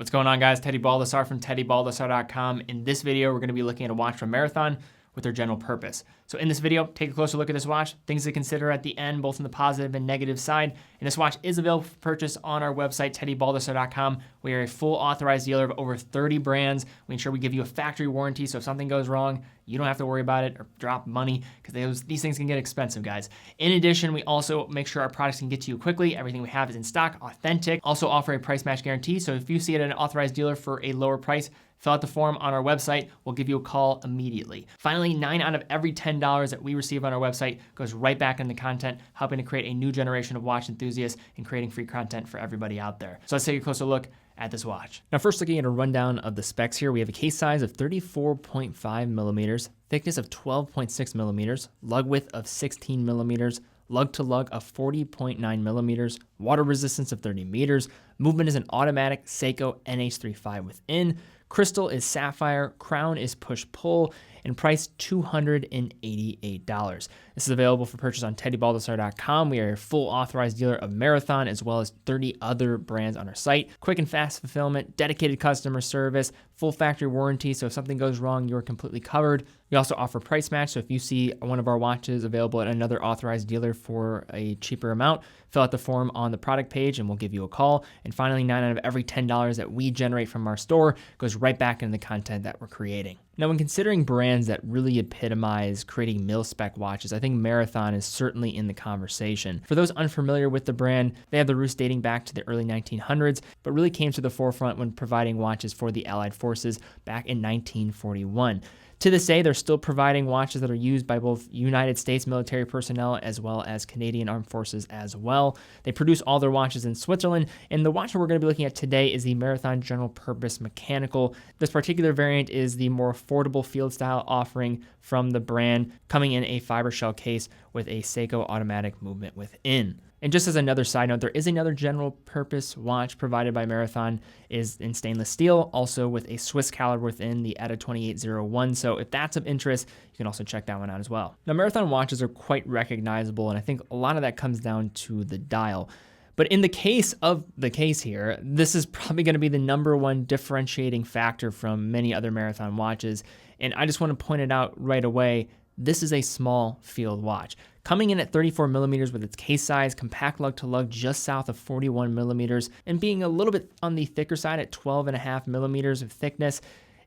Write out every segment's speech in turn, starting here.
What's going on, guys? Teddy Baldassarre from TeddyBaldassarre.com. In this video, we're going to be looking at a watch from Marathon with their general purpose. So in this video, take a closer look at this watch, things to consider at the end, both on the positive and negative side. And this watch is available for purchase on our website, TeddyBaldassarre.com. We are a full authorized dealer of over 30 brands. We ensure we give you a factory warranty, so if something goes wrong, you don't have to worry about it or drop money, because these things can get expensive, guys. In addition, we also make sure our products can get to you quickly. Everything we have is in stock, authentic. Also offer a price match guarantee, so if you see it at an authorized dealer for a lower price, fill out the form on our website. We'll give you a call immediately. Finally, 9 out of every $10 that we receive on our website goes right back into content, helping to create a new generation of watch enthusiasts and creating free content for everybody out there. So let's take a closer look at this watch. Now, first looking at a rundown of the specs here, we have a case size of 34.5 millimeters, thickness of 12.6 millimeters, lug width of 16 millimeters, lug to lug of 40.9 millimeters, water resistance of 30 meters, movement is an automatic Seiko NH35 within, crystal is sapphire, crown is push-pull, and price $288. This is available for purchase on TeddyBaldassarre.com. We are a full authorized dealer of Marathon, as well as 30 other brands on our site. Quick and fast fulfillment, dedicated customer service, full factory warranty, so if something goes wrong, you're completely covered. We also offer price match, so if you see one of our watches available at another authorized dealer for a cheaper amount, fill out the form on the product page and we'll give you a call. And finally, 9 out of every $10 that we generate from our store goes right back into the content that we're creating. Now, when considering brands that really epitomize creating mil-spec watches, I think Marathon is certainly in the conversation. For those unfamiliar with the brand, they have the roots dating back to the early 1900s, but really came to the forefront when providing watches for the Allied forces back in 1941. To this day, they're still providing watches that are used by both United States military personnel as well as Canadian Armed Forces as well. They produce all their watches in Switzerland, and the watch that we're going to be looking at today is the Marathon General Purpose Mechanical. This particular variant is the more affordable field style offering from the brand, coming in a fiber shell case with a Seiko automatic movement within. And just as another side note, there is another general purpose watch provided by Marathon, is in stainless steel, also with a Swiss caliber within the ETA 2801. So if that's of interest, you can also check that one out as well. Now, Marathon watches are quite recognizable, and I think a lot of that comes down to the dial. But in the case of the case here, this is probably going to be the #1 differentiating factor from many other Marathon watches. And I just want to point it out right away. This is a small field watch. Coming in at 34 millimeters with its case size, compact lug to lug just south of 41 millimeters, and being a little bit on the thicker side at 12.5 millimeters of thickness,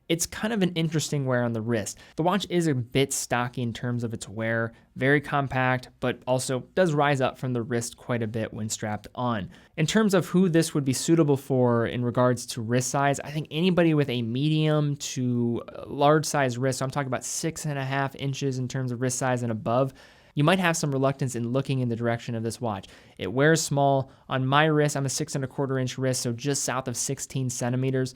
it's kind of an interesting wear on the wrist. The watch is a bit stocky in terms of its wear, very compact, but also does rise up from the wrist quite a bit when strapped on. In terms of who this would be suitable for in regards to wrist size, I think anybody with a medium to large size wrist, so I'm talking about 6.5 inches in terms of wrist size and above, you might have some reluctance in looking in the direction of this watch. It wears small. On my wrist, I'm a 6.25 inch wrist, so just south of 16 centimeters.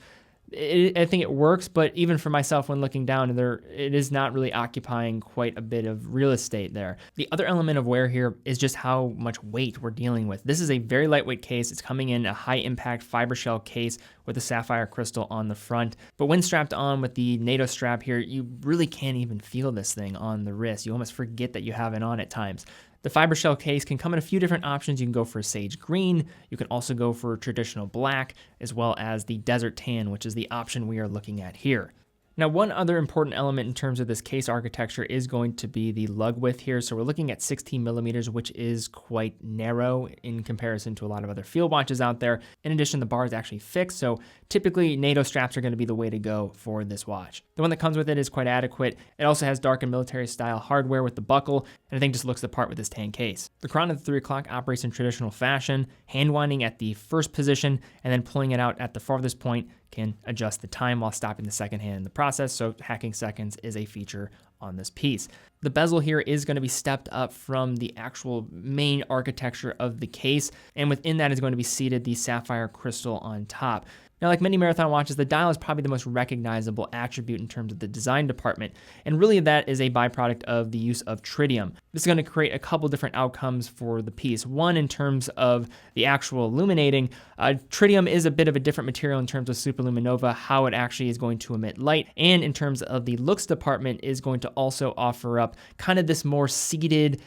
I think it works, but even for myself when looking down, it is not really occupying quite a bit of real estate there. The other element of wear here is just how much weight we're dealing with. This is a very lightweight case. It's coming in a high impact fiber shell case with a sapphire crystal on the front. But when strapped on with the NATO strap here, you really can't even feel this thing on the wrist. You almost forget that you have it on at times. The fiber shell case can come in a few different options. You can go for sage green. You can also go for traditional black, as well as the desert tan, which is the option we are looking at here. Now, one other important element in terms of this case architecture is going to be the lug width here. So we're looking at 16 millimeters, which is quite narrow in comparison to a lot of other field watches out there. In addition, the bar is actually fixed, so typically NATO straps are going to be the way to go for this watch. The one that comes with it is quite adequate. It also has dark and military style hardware with the buckle, and I think just looks the part with this tan case. The chron at the 3 o'clock operates in traditional fashion, hand winding at the first position, and then pulling it out at the farthest point can adjust the time while stopping the second hand in the process, so hacking seconds is a feature on this piece. The bezel here is going to be stepped up from the actual main architecture of the case, and within that is going to be seated the sapphire crystal on top. Now, like many Marathon watches, the dial is probably the most recognizable attribute in terms of the design department, and really that is a byproduct of the use of tritium. This is going to create a couple different outcomes for the piece. One, in terms of the actual illuminating, tritium is a bit of a different material in terms of superluminova, how it actually is going to emit light, and in terms of the looks department is going to also offer up kind of this more seated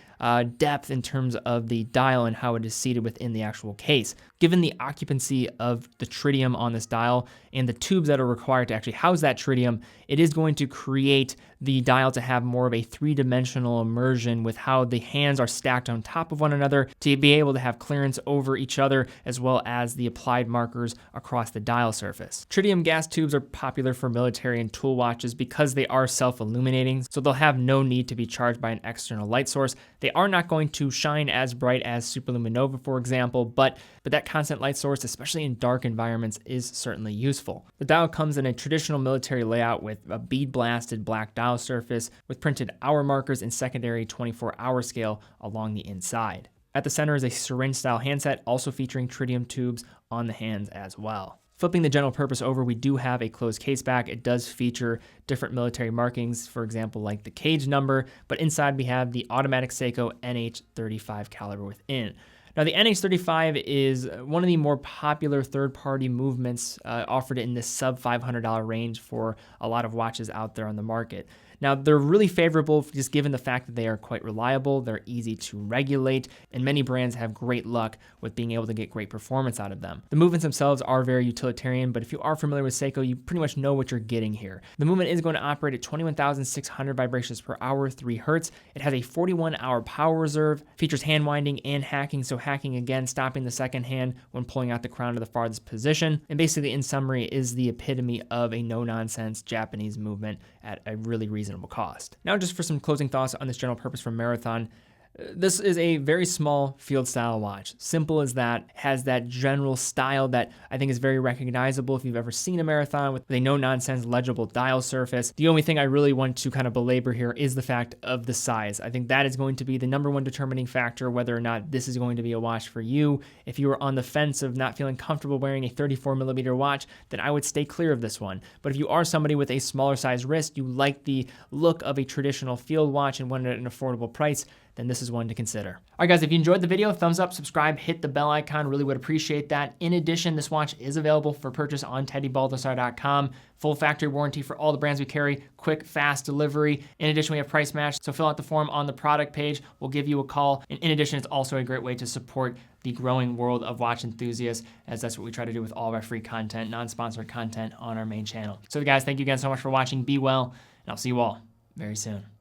depth in terms of the dial and how it is seated within the actual case. Given the occupancy of the tritium on this dial and the tubes that are required to actually house that tritium, it is going to create the dial to have more of a three-dimensional immersion with how the hands are stacked on top of one another to be able to have clearance over each other, as well as the applied markers across the dial surface. Tritium gas tubes are popular for military and tool watches because they are self-illuminating, so they'll have no need to be charged by an external light source. They are not going to shine as bright as superluminova, for example, but that constant light source, especially in dark environments, is certainly useful. The dial comes in a traditional military layout with a bead-blasted black dial surface with printed hour markers and secondary 24-hour scale along the inside. At the center is a syringe-style handset, also featuring tritium tubes on the hands as well. Flipping the general purpose over, we do have a closed case back. It does feature different military markings, for example, like the cage number, but inside we have the automatic Seiko NH35 caliber within. Now, the NH35 is one of the more popular third-party movements offered in this sub-$500 range for a lot of watches out there on the market. Now, they're really favorable just given the fact that they are quite reliable, they're easy to regulate, and many brands have great luck with being able to get great performance out of them. The movements themselves are very utilitarian, but if you are familiar with Seiko, you pretty much know what you're getting here. The movement is going to operate at 21,600 vibrations per hour, 3 Hertz. It has a 41-hour power reserve, features hand winding and hacking, so hacking again, stopping the second hand when pulling out the crown to the farthest position. And basically, in summary, is the epitome of a no-nonsense Japanese movement at a really reasonable cost. Now, just for some closing thoughts on this general purpose from Marathon. This is a very small field style watch. Simple as that, has that general style that I think is very recognizable if you've ever seen a Marathon with a no-nonsense legible dial surface. The only thing I really want to kind of belabor here is the fact of the size. I think that is going to be the number one determining factor whether or not this is going to be a watch for you. If you are on the fence of not feeling comfortable wearing a 34mm watch, then I would stay clear of this one. But if you are somebody with a smaller size wrist, you like the look of a traditional field watch and want it at an affordable price, then this is one to consider. All right, guys, if you enjoyed the video, thumbs up, subscribe, hit the bell icon, really would appreciate that. In addition, this watch is available for purchase on TeddyBaldassarre.com. Full factory warranty for all the brands we carry, quick, fast delivery. In addition, we have price match, so fill out the form on the product page. We'll give you a call. And in addition, it's also a great way to support the growing world of watch enthusiasts, as that's what we try to do with all of our free content, non-sponsored content on our main channel. So guys, thank you again so much for watching. Be well, and I'll see you all very soon.